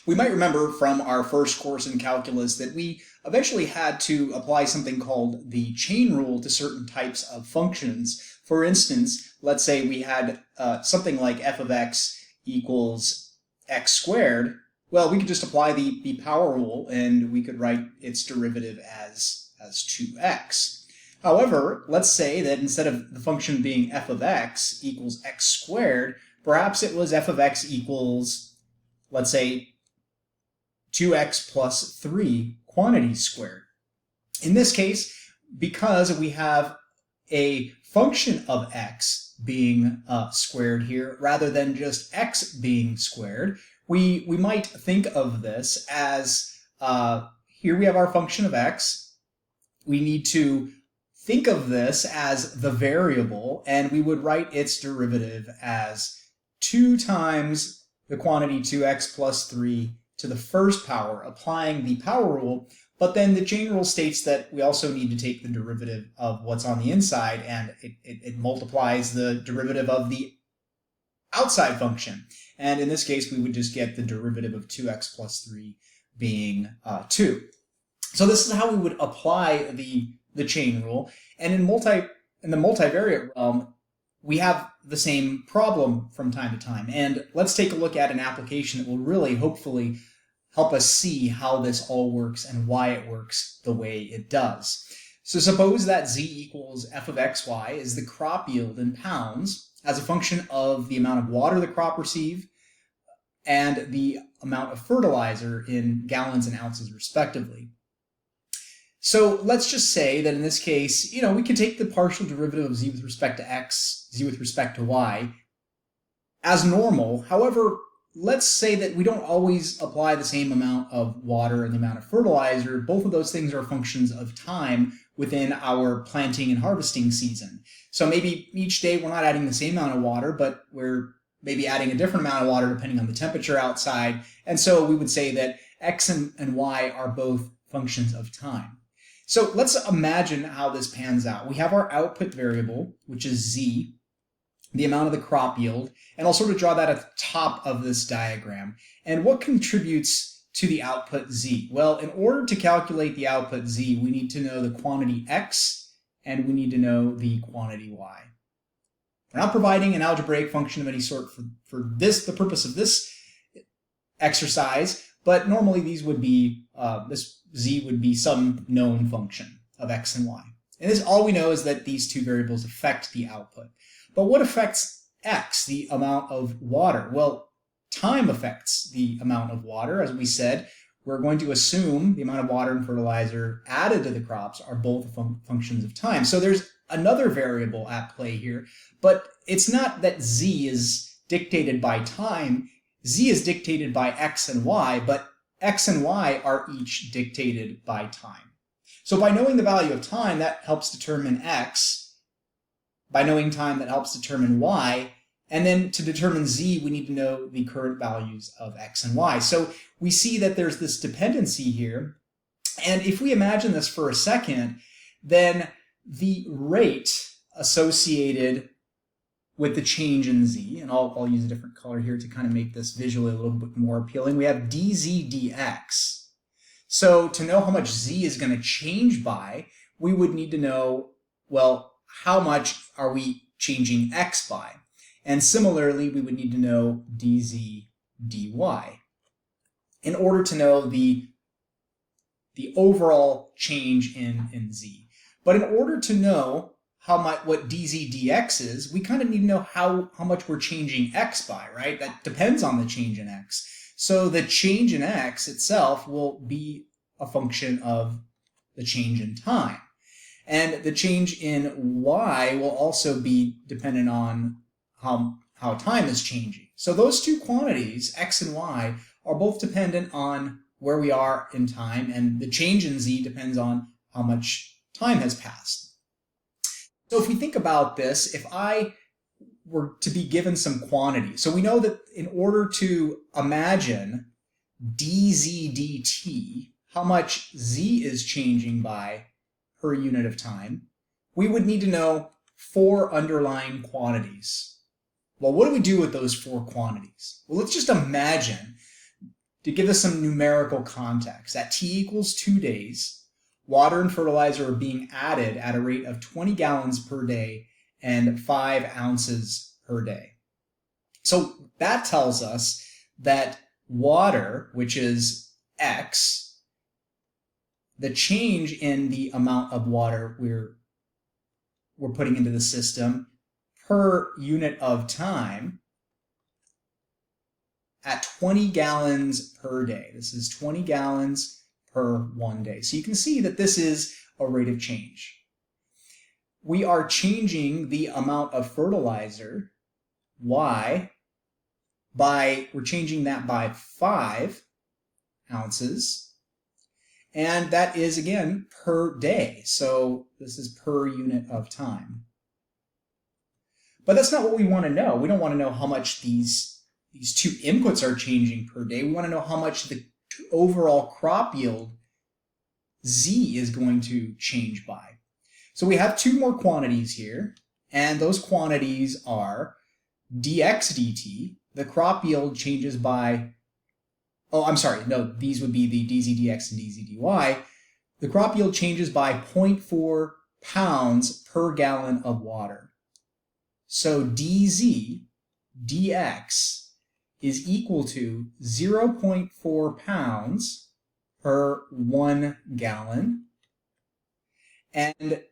We might remember from our first course in calculus that we eventually had to apply something called the chain rule to certain types of functions. For instance, let's say we had something like f of x equals x squared. Well, we could just apply the power rule and we could write its derivative as 2x. However, let's say that instead of the function being f of x equals x squared, perhaps it was f of x equals, let's say, 2x plus 3 quantity squared. In this case, because we have a function of x being squared here rather than just x being squared, we might think of this as here we have our function of x. We need to think of this as the variable, and we would write its derivative as 2 times the quantity 2x plus 3 to the first power, applying the power rule. But then the chain rule states that we also need to take the derivative of what's on the inside, and it multiplies the derivative of the outside function. And in this case, we would just get the derivative of 2x plus 3 being 2. So this is how we would apply the chain rule. And in the multivariate realm, we have the same problem from time to time. And let's take a look at an application that will really, hopefully, help us see how this all works and why it works the way it does. So suppose that z equals f of xy is the crop yield in pounds as a function of the amount of water the crop received and the amount of fertilizer in gallons and ounces respectively. So let's just say that in this case, we can take the partial derivative of z with respect to x, z with respect to y, as normal. However, let's say that we don't always apply the same amount of water and the amount of fertilizer. Both of those things are functions of time within our planting and harvesting season. So maybe each day we're not adding the same amount of water, but we're maybe adding a different amount of water depending on the temperature outside. And so we would say that x and y are both functions of time. So let's imagine how this pans out. We have our output variable, which is z, the amount of the crop yield, and I'll sort of draw that at the top of this diagram. And what contributes to the output z? Well, in order to calculate the output z, we need to know the quantity x, and we need to know the quantity y. We're not providing an algebraic function of any sort for the purpose of this exercise, but normally these would be, this z would be some known function of x and y. And this, all we know is that these two variables affect the output. But what affects x, the amount of water? Well, time affects the amount of water. As we said, we're going to assume the amount of water and fertilizer added to the crops are both functions of time. So there's another variable at play here, but it's not that z is dictated by time. Z is dictated by x and y, but x and y are each dictated by time. So by knowing the value of time, that helps determine x. By knowing time, that helps determine y. And then to determine z, we need to know the current values of x and y. So we see that there's this dependency here. And if we imagine this for a second, then the rate associated with the change in z, and I'll use a different color here to kind of make this visually a little bit more appealing. We have dz dx. So to know how much z is going to change by, we would need to know, well, how much are we changing x by? And similarly, we would need to know dz dy in order to know the overall change in z. But in order to know what dz dx is, we kind of need to know how much we're changing x by, right? That depends on the change in x. So the change in x itself will be a function of the change in time. And the change in y will also be dependent on how time is changing. So those two quantities, x and y, are both dependent on where we are in time, and the change in z depends on how much time has passed. So if we think about this, if I were to be given some quantity, so we know that in order to imagine dz dt, how much z is changing by per unit of time, we would need to know 4 underlying quantities. Well, what do we do with those 4 quantities? Well, let's just imagine to give us some numerical context. At t equals 2 days, water and fertilizer are being added at a rate of 20 gallons per day and 5 ounces per day. So that tells us that water, which is X, the change in the amount of water we're putting into the system per unit of time at 20 gallons per day. This is 20 gallons per 1 day. So you can see that this is a rate of change. We are changing the amount of fertilizer, Y, we're changing that by 5 ounces. And that is, again, per day. So this is per unit of time. But that's not what we want to know. We don't want to know how much these two inputs are changing per day. We want to know how much the overall crop yield, Z, is going to change by. So we have two more quantities here, and those quantities are dx dt. The crop yield changes by, these would be the dz dx and dz dy. The crop yield changes by 0.4 pounds per gallon of water. So dz dx is equal to 0.4 pounds per 1 gallon, and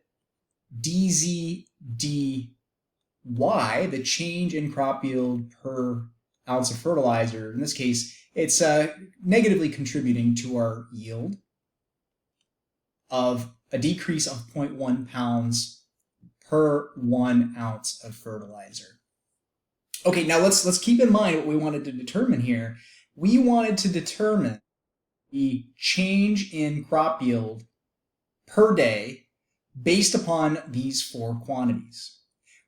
dz dy, the change in crop yield per ounce of fertilizer, in this case, it's negatively contributing to our yield of a decrease of 0.1 pounds per 1 ounce of fertilizer. Okay, now let's keep in mind what we wanted to determine here. We wanted to determine the change in crop yield per day based upon these four quantities.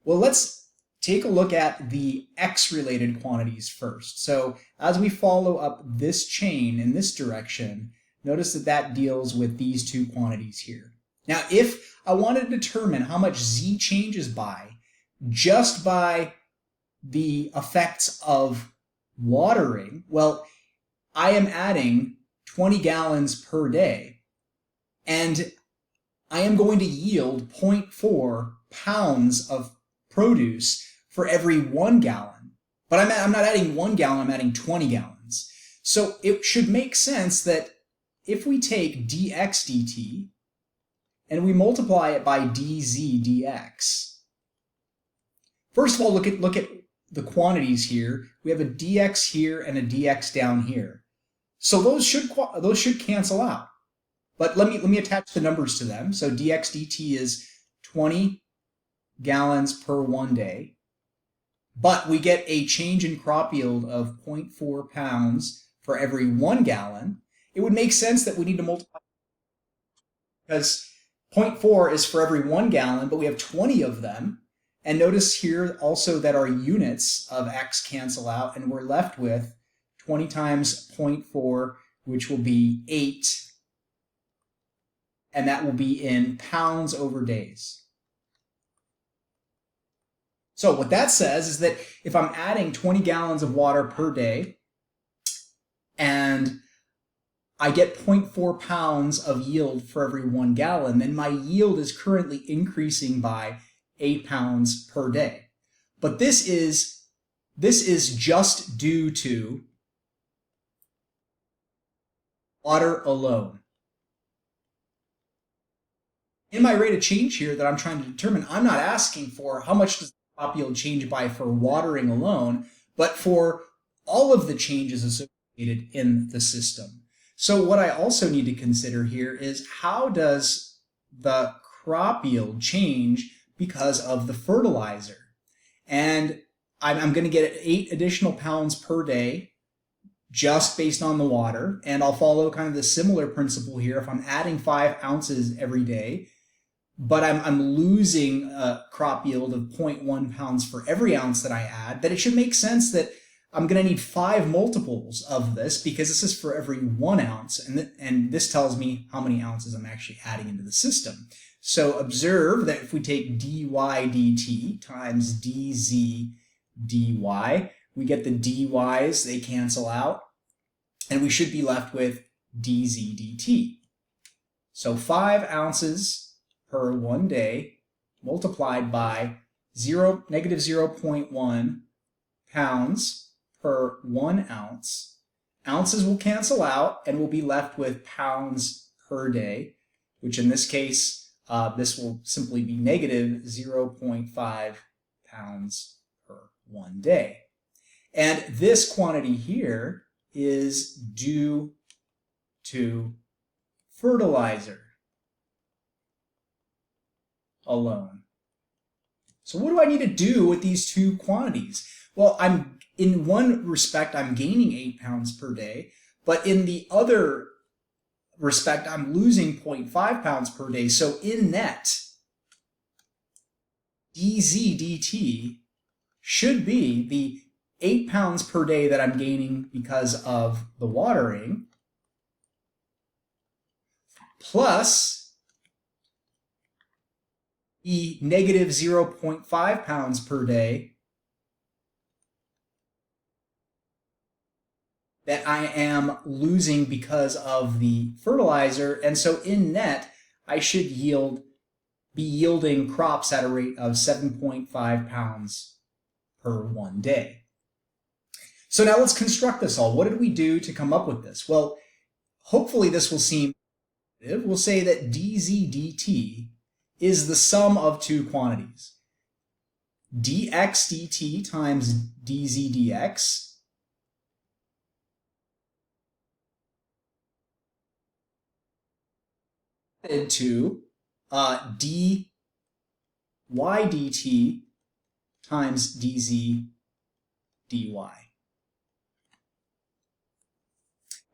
Well, let's take a look at the X-related quantities first. So as we follow up this chain in this direction, notice that that deals with these two quantities here. Now, if I wanted to determine how much Z changes by just by the effects of watering, well, I am adding 20 gallons per day, and I am going to yield 0.4 pounds of produce for every 1 gallon. But I'm not adding 1 gallon, I'm adding 20 gallons. So it should make sense that if we take dx dt and we multiply it by dz dx, first of all, look at the quantities here. We have a dx here and a dx down here. So those should cancel out. But let me attach the numbers to them. So dx dt is 20 gallons per 1 day. But we get a change in crop yield of 0.4 pounds for every 1 gallon. It would make sense that we need to multiply, because 0.4 is for every 1 gallon, but we have 20 of them. And notice here also that our units of X cancel out, and we're left with 20 times 0.4, which will be 8, and that will be in pounds over days. So what that says is that if I'm adding 20 gallons of water per day, and I get 0.4 pounds of yield for every 1 gallon, then my yield is currently increasing by 8 pounds per day. But this is just due to water alone. In my rate of change here that I'm trying to determine, I'm not asking for how much does the crop yield change by for watering alone, but for all of the changes associated in the system. So what I also need to consider here is, how does the crop yield change because of the fertilizer? And I'm going to get 8 additional pounds per day just based on the water, and I'll follow kind of the similar principle here. If I'm adding 5 ounces every day, but I'm losing a crop yield of 0.1 pounds for every ounce that I add, that it should make sense that I'm going to need 5 multiples of this, because this is for every 1 ounce, and this tells me how many ounces I'm actually adding into the system. So observe that if we take dy dt times dz dy, we get the dy's, they cancel out, and we should be left with dz dt. So 5 ounces per 1 day multiplied by negative 0.1 pounds per 1 ounce. Ounces will cancel out and we'll be left with pounds per day, which in this case, this will simply be negative 0.5 pounds per 1 day. And this quantity here is due to fertilizer alone. So what do I need to do with these two quantities? Well, in one respect, I'm gaining 8 pounds per day, but in the other respect, I'm losing 0.5 pounds per day. So in net, dz dt should be the 8 pounds per day that I'm gaining because of the watering, plus the negative 0.5 pounds per day that I am losing because of the fertilizer. And so in net, I should be yielding crops at a rate of 7.5 pounds per 1 day. So now let's construct this all. What did we do to come up with this? Well, hopefully this will seem, we'll say that dz dt is the sum of two quantities. dx dt times dz dx to dy dt times dz dy.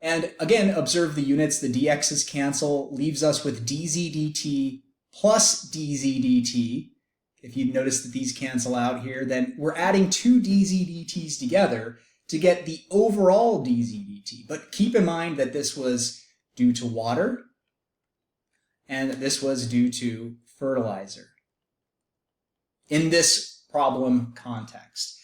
And again, observe the units. The dx's cancel, leaves us with dz dt plus dz dt. If you notice that these cancel out here, then we're adding two dz dt's together to get the overall dz dt. But keep in mind that this was due to water, and this was due to fertilizer in this problem context.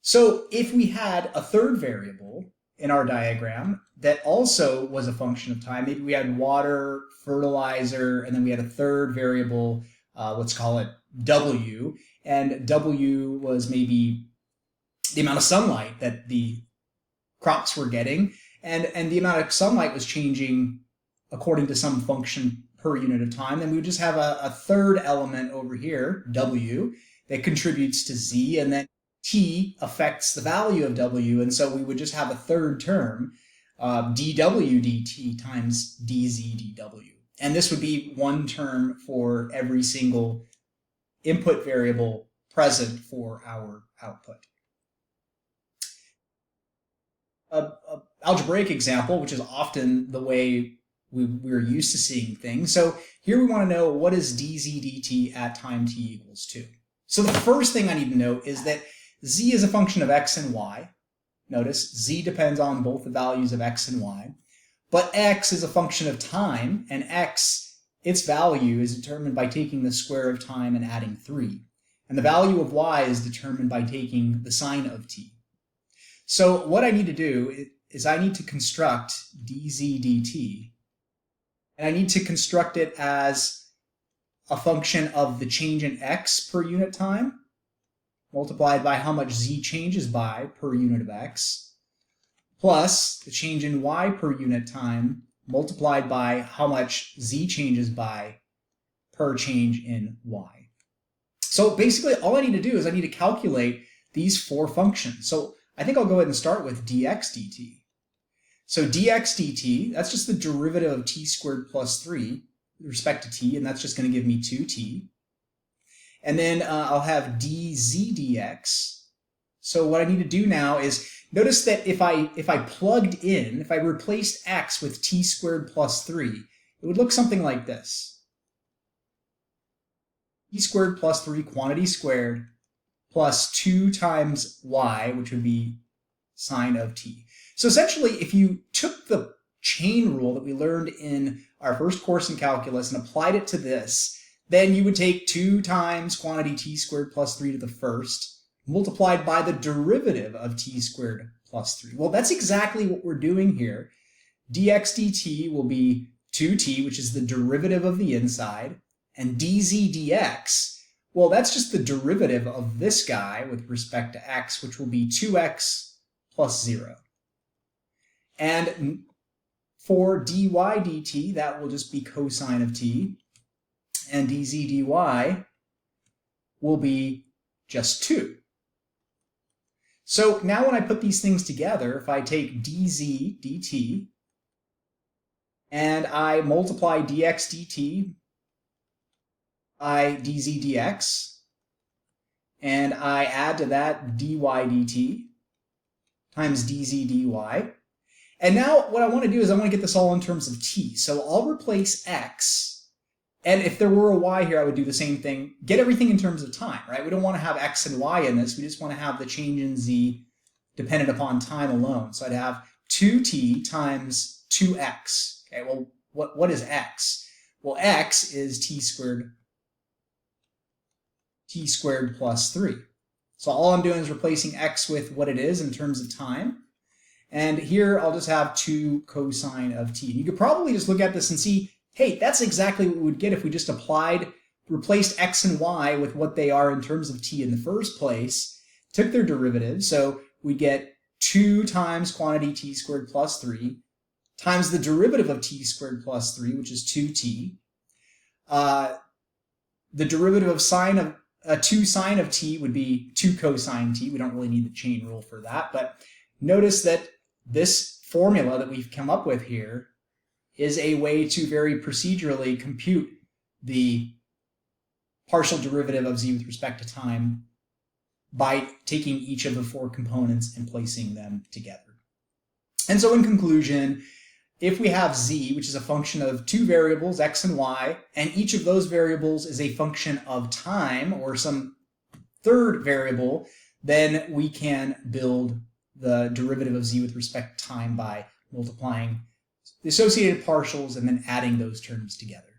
So if we had a third variable in our diagram that also was a function of time, maybe we had water, fertilizer, and then we had a third variable, let's call it W, and W was maybe the amount of sunlight that the crops were getting, and the amount of sunlight was changing according to some function per unit of time, then we would just have a third element over here, W, that contributes to Z, and then T affects the value of W, and so we would just have a third term, dW dt times dz dW. And this would be one term for every single input variable present for our output. An algebraic example, which is often the way we're used to seeing things. So here we want to know what is dz dt at time t equals 2. So the first thing I need to note is that z is a function of x and y. Notice z depends on both the values of x and y. But x is a function of time, and x, its value is determined by taking the square of time and adding 3. And the value of y is determined by taking the sine of t. So what I need to do is I need to construct dz dt, and I need to construct it as a function of the change in x per unit time multiplied by how much z changes by per unit of x, plus the change in y per unit time multiplied by how much z changes by per change in y. So basically all I need to do is I need to calculate these four functions. So I think I'll go ahead and start with dx dt. So dx dt, that's just the derivative of t squared plus 3 with respect to t, and that's just going to give me 2t. And then I'll have dz dx. So what I need to do now is notice that if I plugged in, if I replaced x with t squared plus 3, it would look something like this. T squared plus 3 quantity squared plus 2 times y, which would be sine of t. So essentially, if you took the chain rule that we learned in our first course in calculus and applied it to this, then you would take 2 times quantity t squared plus 3 to the first, multiplied by the derivative of t squared plus 3. Well, that's exactly what we're doing here. Dx dt will be 2t, which is the derivative of the inside, and dz dx, well, that's just the derivative of this guy with respect to x, which will be 2x plus 0. And for dy dt, that will just be cosine of t, and dz dy will be just 2. So now when I put these things together, if I take dz dt and I multiply dx dt by dz dx, and I add to that dy dt times dz dy, and now what I want to do is I want to get this all in terms of t. So I'll replace x, and if there were a y here, I would do the same thing. Get everything in terms of time, right? We don't want to have x and y in this. We just want to have the change in z dependent upon time alone. So I'd have 2t times 2x. Okay, well, what is x? Well, x is t squared plus 3. So all I'm doing is replacing x with what it is in terms of time. And here I'll just have 2 cosine of t. And you could probably just look at this and see, hey, that's exactly what we would get if we just replaced x and y with what they are in terms of t in the first place, took their derivative. So we get 2 times quantity t squared plus 3 times the derivative of t squared plus 3, which is 2t. The derivative of 2 sine of t would be 2 cosine t. We don't really need the chain rule for that, but notice that this formula that we've come up with here is a way to very procedurally compute the partial derivative of z with respect to time by taking each of the 4 components and placing them together. And so in conclusion, if we have z, which is a function of 2 variables, x and y, and each of those variables is a function of time or some third variable, then we can build the derivative of z with respect to time by multiplying the associated partials and then adding those terms together.